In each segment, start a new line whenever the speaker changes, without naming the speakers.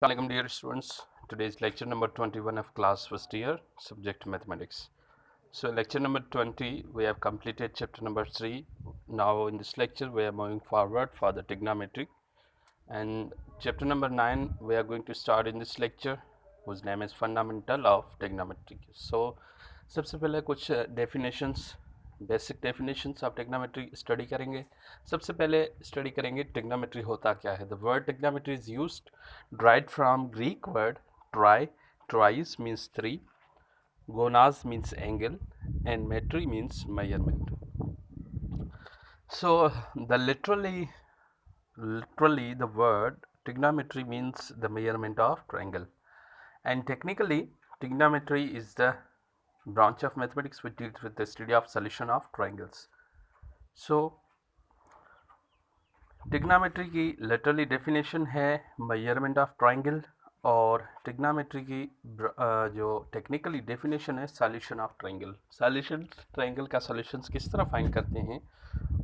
Assalamualaikum dear students. Today is lecture number 21 of class first year, subject mathematics. So lecture number 20, we have completed chapter number 3. Now in this lecture, we are moving forward for the trigonometry. And chapter number 9, we are going to start in this lecture, whose name is Fundamental of Trigonometry. So सबसे पहले कुछ definitions, basic definitions of trigonometry study करेंगे। सबसे पहले study करेंगे trigonometry होता क्या है। The word trigonometry is used derived from Greek word tri, tries means three, gonas means angle, and metry means measurement. So the literally the word trigonometry means the measurement of triangle, and technically trigonometry is the branch of mathematics which deals with the study of solution of triangles. So trigonometry की literally definition है measurement of triangle, और trigonometry की जो technically definition है solution of triangle. Solution triangle का solutions किस तरह find करते हैं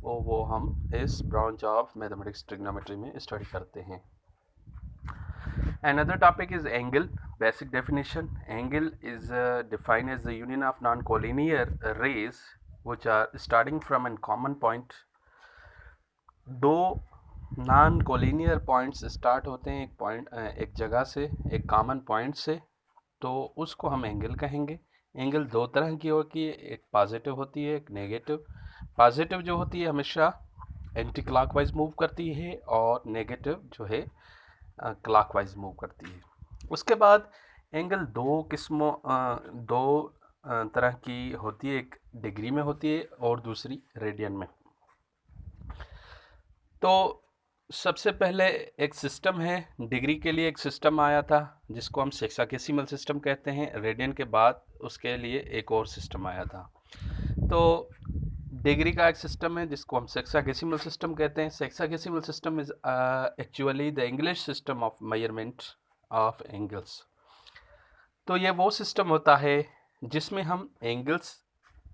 वो हम इस ब्रांच ऑफ मैथमेटिक्स ट्रिग्नोमेट्री में स्टडी करते हैं। Another topic is angle. Basic definition: angle is defined as the union of non-collinear rays which are starting from a common point. दो नॉन कोलिनियर पॉइंट्स स्टार्ट होते हैं एक जगह से, एक कॉमन पॉइंट से, तो उसको हम एंगल कहेंगे। एंगल दो तरह की होती है, एक पॉजिटिव होती है, एक नेगेटिव। पॉजिटिव जो होती है हमेशा एंटी क्लॉकवाइज मूव करती है, और नेगेटिव जो है क्लॉकवाइज मूव करती है। उसके बाद एंगल दो तरह की होती है, एक डिग्री में होती है और दूसरी रेडियन में। तो सबसे पहले एक सिस्टम है, डिग्री के लिए एक सिस्टम आया था जिसको हम सेक्साडेसिमल सिस्टम कहते हैं। रेडियन के बाद उसके लिए एक और सिस्टम आया था। तो डिग्री का एक सिस्टम है जिसको हम सेक्साडेसिमल सिस्टम कहते हैं। Sexagesimal system is actually the English system of measurement of angles. तो ये वो सिस्टम होता है जिसमें हम एंगल्स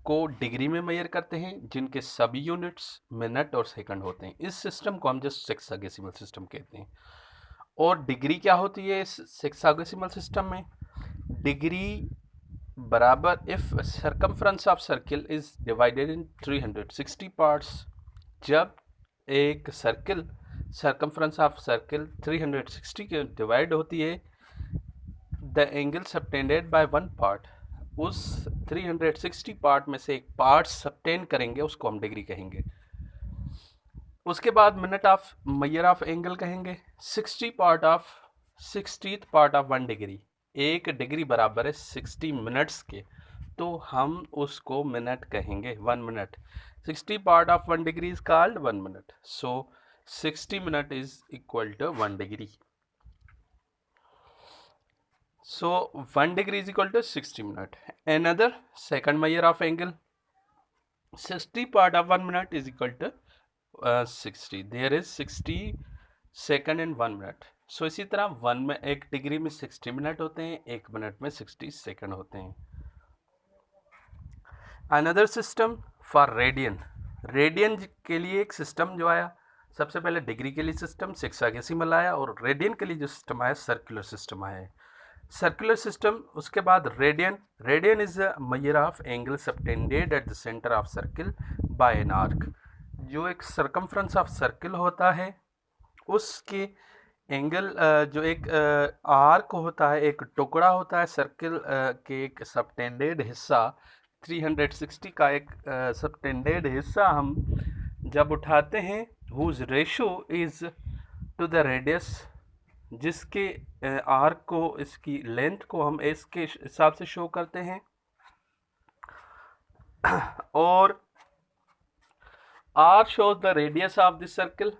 को डिग्री में मेजर करते हैं, जिनके सभी यूनिट्स मिनट और सेकंड होते हैं। इस सिस्टम को हम जस्ट सेक्साडेसिमल सिस्टम कहते हैं। और डिग्री क्या होती है इस सेक्साडेसिमल सिस्टम में? डिग्री बराबर if circumference of circle is divided in 360 parts. जब एक सर्कमफ्रेंस ऑफ सर्किल 360 के डिवाइड होती है, the angle subtended by one part, उस 360 पार्ट में से एक पार्ट सबटेंड करेंगे, उसको हम डिग्री कहेंगे। उसके बाद minute of major of angle कहेंगे। 60th पार्ट ऑफ 1 डिग्री, एक डिग्री बराबर है 60 मिनट्स के, तो हम उसको मिनट कहेंगे, 1 minute. 60 part of 1 degree is called 1 minute. So 60 minute is equal to 1 degree. So 1 degree is equal to 60 minute. Another second measure of angle, 60 part of 1 minute is equal to 60. There is 60 second and 1 minute. So इसी तरह एक degree में 60 minute होते हैं, एक minute में 60 second होते हैं। Another system for radian. Radian के लिए एक सिस्टम जो आया, सबसे पहले डिग्री के लिए सिस्टम सेक्साडेसिमल आया, और रेडियन के लिए जो सिस्टम आया सर्कुलर सिस्टम आया। सर्कुलर सिस्टम, उसके बाद radian is a measure of angle subtended at the centre of circle by an arc. जो एक सर्कमफ्रेंस ऑफ सर्किल होता है उसके एंगल जो एक आर्क होता है, एक टुकड़ा होता है सर्किल के एक सबटेंडेड हिस्सा, 360 का एक सबटेंडेड हिस्सा हम जब उठाते हैं, whose ratio is to the radius, जिसके आर्क को, इसकी लेंथ को हम इसके हिसाब से शो करते हैं, और R shows the radius of this circle,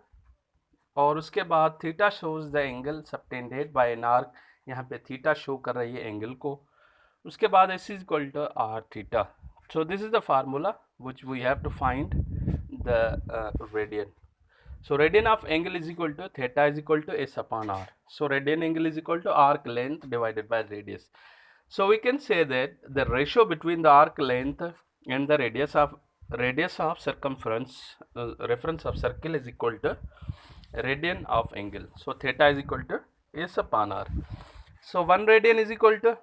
और उसके बाद theta shows the angle subtended by an arc. यहाँ पे थीटा शो कर रही है एंगल को। उसके बाद S is equal to R theta. So this is the formula which we have to find the radian. So radian of angle is equal to theta is equal to s upon r. So radian angle is equal to arc length divided by radius. So we can say that the ratio between the arc length and the radius of circumference, reference of circle, is equal to radian of angle. So theta is equal to S upon R. So 1 radian is equal to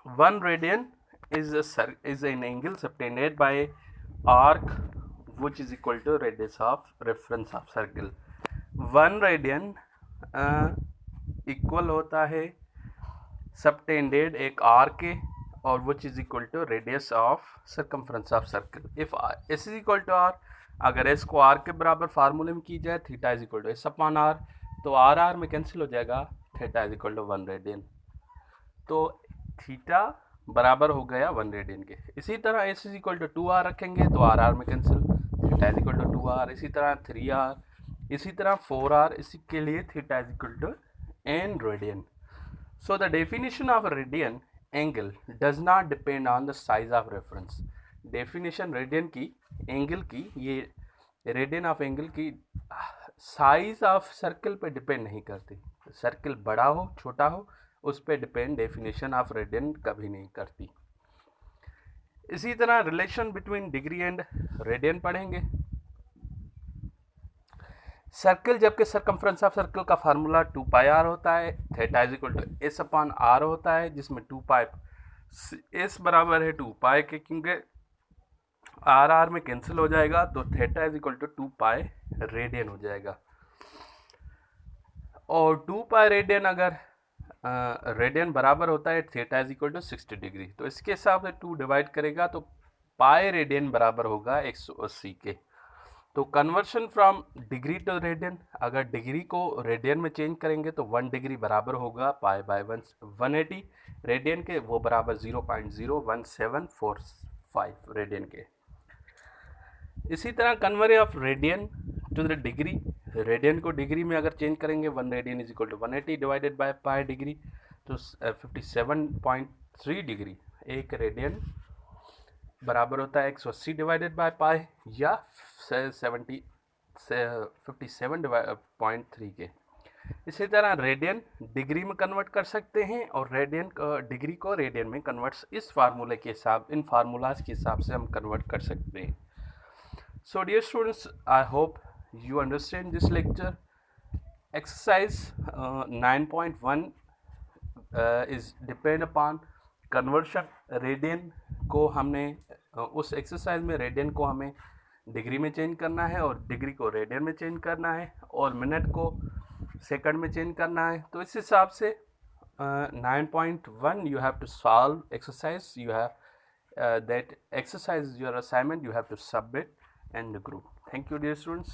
1 radian is an angle subtended by arc which is equal to radius of reference of circle. 1 radian equal होता है subtended एक R के और which is equal to radius of circumference of circle. If S is equal to R, अगर S को R के बराबर फार्मूले में की जाए theta is equal to S upon R, तो आर आर में कैंसिल हो जाएगा, theta is equal to 1 radian. तो थीटा बराबर हो गया 1 रेडियन के. इसी तरह S is equal to 2 R रखेंगे तो आर आर में cancel, theta is equal to 2 R. इसी तरह 3 आर, इसी तरह 4 आर, इसी के लिए theta is equal to n radian. So the definition of a radian angle does not depend on the size of reference. Definition radian की angle की, ये radian of angle की size of circle पे depend नहीं करती. Circle बड़ा हो छोटा हो उस पे डिपेंड डेफिनेशन ऑफ रेडियन कभी नहीं करती. इसी तरह relation between degree and radian पढ़ेंगे. सर्कल जबकि सर्कमफ्रेंस ऑफ सर्कल का फार्मूला 2 पाई आर होता है, theta is equal to S upon R होता है, जिसमें 2 पाई एस बराबर है 2 पाई के, क्योंकि आर आर में कैंसिल हो जाएगा तो theta is equal to 2 pi radian हो जाएगा. और 2 पाई रेडियन अगर रेडियन बराबर होता है theta is equal to 60 degree, तो इसके हिसाब से 2 डिवाइड करेगा तो पाई रेडियन बराबर होगा 180 के. तो conversion from degree to radian, अगर डिग्री को रेडियन में चेंज करेंगे तो 1 डिग्री बराबर होगा पाई बाय 180 रेडियन के, वो बराबर 0.01745 रेडियन के. इसी तरह convert of radian to the degree, radian को डिग्री में अगर चेंज करेंगे 1 radian is equal to 180 divided by pi degree, तो 57.3 डिग्री. एक रेडियन बराबर होता है 180 डिवाइडेड बाय पाई या 57.3 के. इसी तरह रेडियन डिग्री में कन्वर्ट कर सकते हैं और रेडियन डिग्री को रेडियन में कन्वर्ट इस फार्मूले के हिसाब, इन फार्मूलाज के हिसाब से हम कन्वर्ट कर सकते हैं. So dear students, I hope you understand this lecture. Exercise 9.1 is depend upon conversion. Radian को हमने उस एक्सरसाइज में रेडियन को हमें डिग्री में चेंज करना है और डिग्री को रेडियन में चेंज करना है और मिनट को सेकंड में चेंज करना है. तो इस हिसाब से 9.1 you have to solve exercise. You have that exercise is your assignment. You have to submit and group. Thank you dear students.